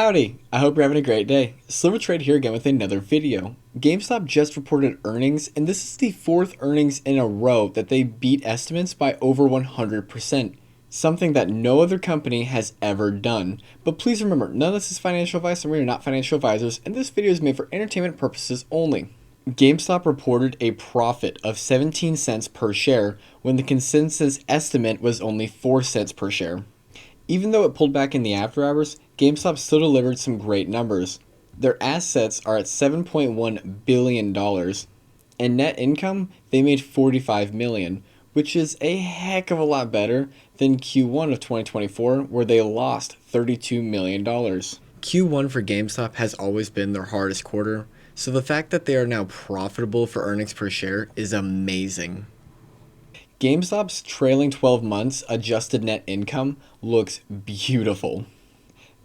Howdy! I hope you're having a great day. Silver Trade here again with another video. GameStop just reported earnings, and this is the fourth earnings in a row that they beat estimates by over 100%, something that no other company has ever done. But please remember, none of this is financial advice, and we are not financial advisors, and this video is made for entertainment purposes only. GameStop reported a profit of 17 cents per share when the consensus estimate was only 4 cents per share. Even though it pulled back in the after hours, GameStop still delivered some great numbers. Their assets are at $7.1 billion, and net income, they made $45 million, which is a heck of a lot better than Q1 of 2024, where they lost $32 million. Q1 for GameStop has always been their hardest quarter, so the fact that they are now profitable for earnings per share is amazing. GameStop's trailing 12 months adjusted net income looks beautiful.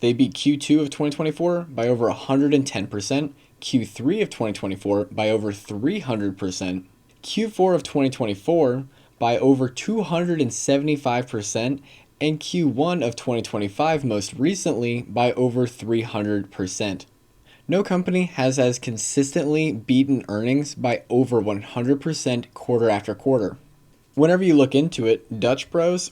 They beat Q2 of 2024 by over 110%, Q3 of 2024 by over 300%, Q4 of 2024 by over 275%, and Q1 of 2025 most recently by over 300%. No company has as consistently beaten earnings by over 100% quarter after quarter. Whenever you look into it, Dutch Bros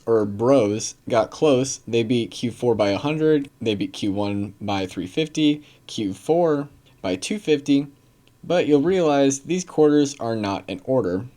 got close. They beat Q4 by 100, they beat Q1 by 350, Q4 by 250, but you'll realize these quarters are not in order.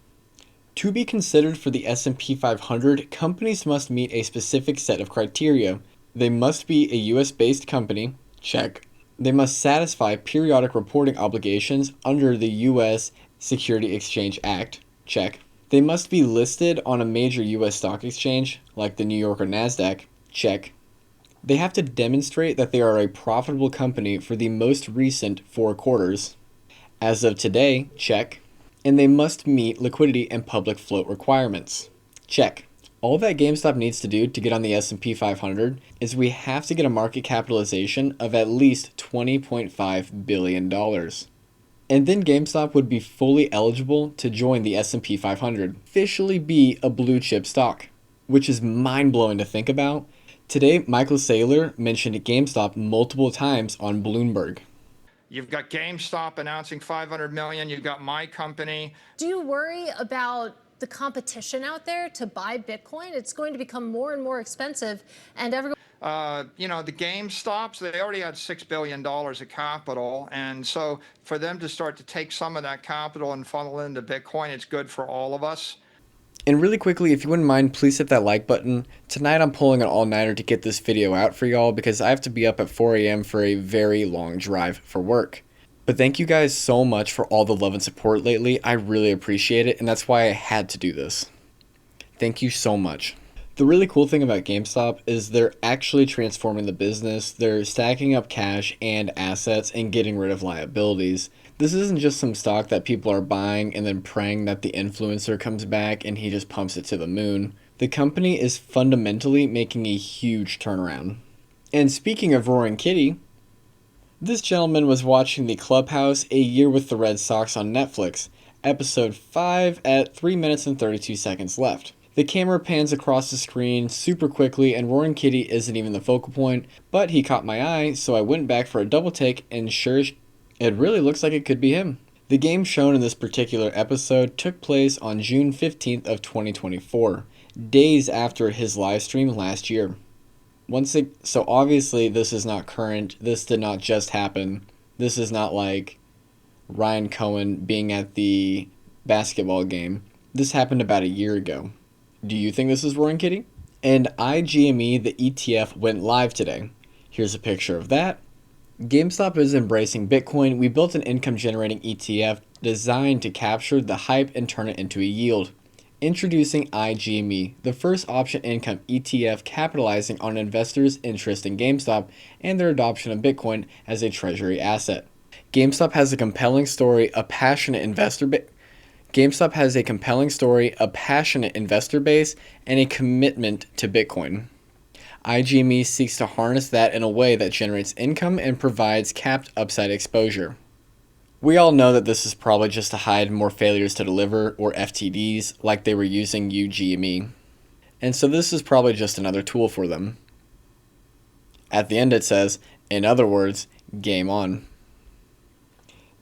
To be considered for the S&P 500, companies must meet a specific set of criteria. They must be a US-based company, check. They must satisfy periodic reporting obligations under the US Security Exchange Act, check. They must be listed on a major US stock exchange, like the New York or NASDAQ, check. They have to demonstrate that they are a profitable company for the most recent 4 quarters. As of today, check. And they must meet liquidity and public float requirements, check. All that GameStop needs to do to get on the S&P 500 is we have to get a market capitalization of at least $20.5 billion. And then GameStop would be fully eligible to join the S&P 500, officially be a blue chip stock, which is mind-blowing to think about. Today, Michael Saylor mentioned GameStop multiple times on Bloomberg. You've got GameStop announcing $500 million. You've got my company. Do you worry about the competition out there to buy Bitcoin? It's going to become more and more expensive, and everyone. The GameStops, they already had $6 billion of capital. And so for them to start to take some of that capital and funnel into Bitcoin, it's good for all of us. And really quickly, if you wouldn't mind, please hit that like button. Tonight I'm pulling an all-nighter to get this video out for y'all because I have to be up at 4 a.m. for a very long drive for work. But thank you guys so much for all the love and support lately. I really appreciate it, and that's why I had to do this. Thank you so much. The really cool thing about GameStop is they're actually transforming the business. They're stacking up cash and assets and getting rid of liabilities. This isn't just some stock that people are buying and then praying that the influencer comes back and he just pumps it to the moon. The company is fundamentally making a huge turnaround. And speaking of Roaring Kitty, this gentleman was watching The Clubhouse, A Year with the Red Sox on Netflix, episode 5 at 3 minutes and 32 seconds left. The camera pans across the screen super quickly and Roaring Kitty isn't even the focal point, but he caught my eye, so I went back for a double take and sure, it really looks like it could be him. The game shown in this particular episode took place on June 15th of 2024, days after his live stream last year. So obviously this is not current, this did not just happen, this is not like Ryan Cohen being at the basketball game, this happened about a year ago. Do you think this is Roaring Kitty? And IGME, the ETF, went live today. Here's a picture of that. GameStop is embracing Bitcoin. We built an income-generating ETF designed to capture the hype and turn it into a yield. Introducing IGME, the first option income ETF capitalizing on investors' interest in GameStop and their adoption of Bitcoin as a treasury asset. GameStop has a compelling story, a passionate investor base, and a commitment to Bitcoin. IGME seeks to harness that in a way that generates income and provides capped upside exposure. We all know that this is probably just to hide more failures to deliver, or FTDs, like they were using UGME. And so this is probably just another tool for them. At the end it says, In other words, game on.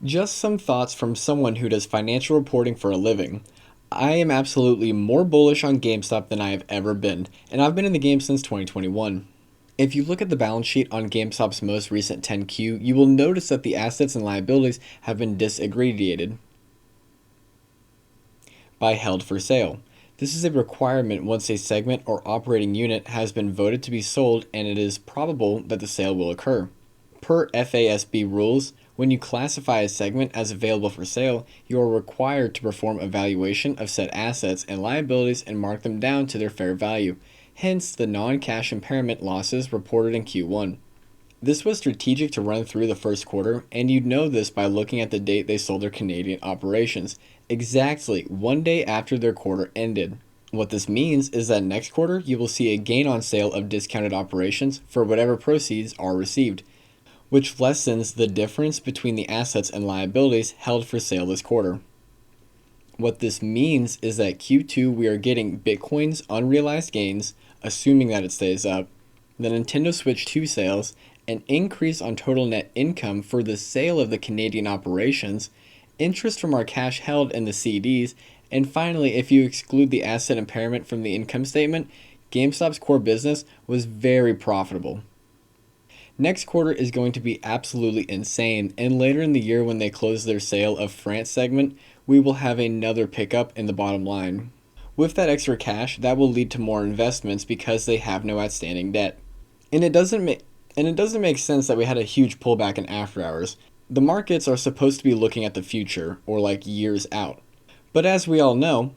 Just some thoughts from someone who does financial reporting for a living. I am absolutely more bullish on GameStop than I have ever been, and I've been in the game since 2021. If you look at the balance sheet on GameStop's most recent 10Q, you will notice that the assets and liabilities have been disaggregated by held for sale. This is a requirement once a segment or operating unit has been voted to be sold and it is probable that the sale will occur. Per FASB rules, when you classify a segment as available for sale, you are required to perform a valuation of said assets and liabilities and mark them down to their fair value, hence the non-cash impairment losses reported in Q1. This was strategic to run through the first quarter, and you'd know this by looking at the date they sold their Canadian operations, exactly 1 day after their quarter ended. What this means is that next quarter you will see a gain on sale of discounted operations for whatever proceeds are received, which lessens the difference between the assets and liabilities held for sale this quarter. What this means is that Q2 we are getting Bitcoin's unrealized gains, assuming that it stays up, the Nintendo Switch 2 sales, an increase on total net income for the sale of the Canadian operations, interest from our cash held in the CDs, and finally, if you exclude the asset impairment from the income statement, GameStop's core business was very profitable. Next quarter is going to be absolutely insane, and later in the year when they close their sale of France segment, we will have another pickup in the bottom line. With that extra cash, that will lead to more investments because they have no outstanding debt. And it doesn't make sense that we had a huge pullback in after hours. The markets are supposed to be looking at the future, or like years out. But as we all know,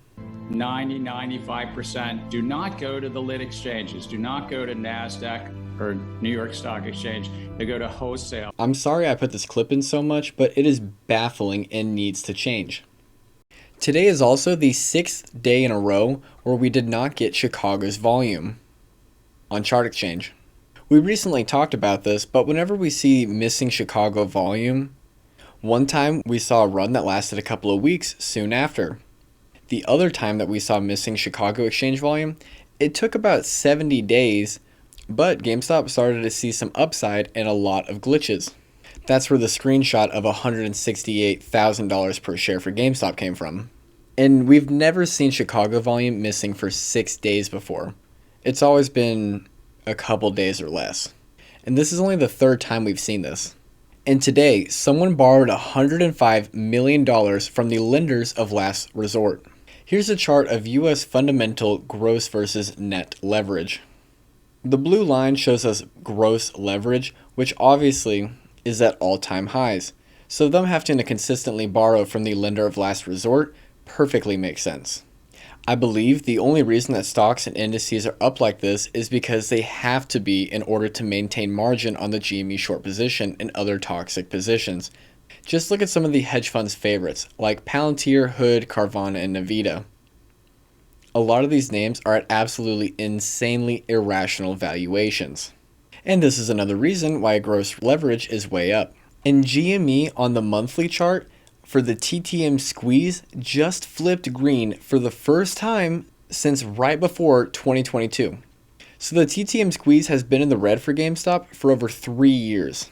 95% do not go to the lit exchanges, do not go to NASDAQ or New York Stock Exchange, they go to wholesale. I'm sorry I put this clip in so much, but it is baffling and needs to change. Today is also the 6th day in a row where we did not get Chicago's volume on Chart Exchange. We recently talked about this, but whenever we see missing Chicago volume, one time we saw a run that lasted a couple of weeks soon after. The other time that we saw missing Chicago exchange volume, it took about 70 days, but GameStop started to see some upside and a lot of glitches. That's where the screenshot of $168,000 per share for GameStop came from. And we've never seen Chicago volume missing for 6 days before. It's always been a couple days or less. And this is only the 3rd time we've seen this. And today, someone borrowed $105 million from the lenders of last resort. Here's a chart of US fundamental gross versus net leverage. The blue line shows us gross leverage, which obviously is at all-time highs. So them having to consistently borrow from the lender of last resort perfectly makes sense. I believe the only reason that stocks and indices are up like this is because they have to be in order to maintain margin on the GME short position and other toxic positions. Just look at some of the hedge funds' favorites, like Palantir, Hood, Carvana, and Nvidia. A lot of these names are at absolutely insanely irrational valuations. And this is another reason why gross leverage is way up. In GME on the monthly chart, for the TTM squeeze just flipped green for the first time since right before 2022. So the TTM squeeze has been in the red for GameStop for over 3 years.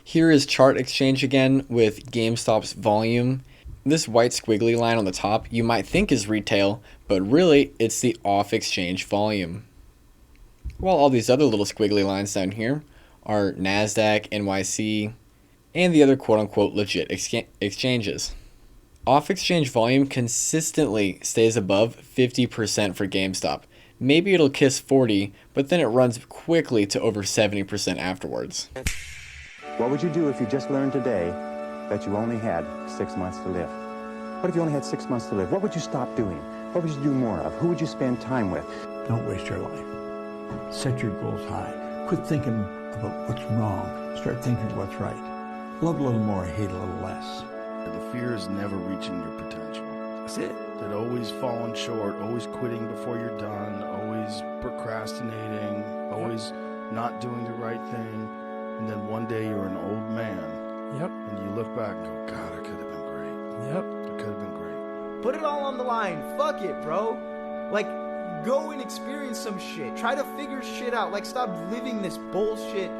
Here is Chart Exchange again with GameStop's volume. This white squiggly line on the top you might think is retail, but really it's the off-exchange volume. While all these other little squiggly lines down here are NASDAQ, NYC, and the other quote-unquote legit exchanges. Off-exchange volume consistently stays above 50% for GameStop. Maybe it'll kiss 40, but then it runs quickly to over 70% afterwards. What would you do if you just learned today that you only had 6 months to live? What if you only had 6 months to live? What would you stop doing? What would you do more of? Who would you spend time with? Don't waste your life. Set your goals high. Quit thinking about what's wrong. Start thinking what's right. Love a little more, hate a little less. The fear is never reaching your potential. That's it. That always falling short, always quitting before you're done, always procrastinating, always not doing the right thing. And then one day you're an old man. Yep. And you look back and go, God, I could have been great. Yep. I could have been great. Put it all on the line. Fuck it, bro. Like, go and experience some shit. Try to figure shit out. Like, stop living this bullshit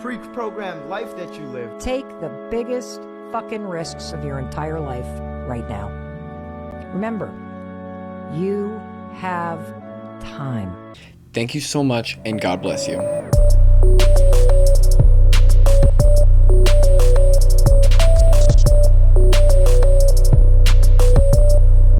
pre-programmed life that you live. Take the biggest fucking risks of your entire life right now. Remember, you have time. Thank you so much, and God bless you.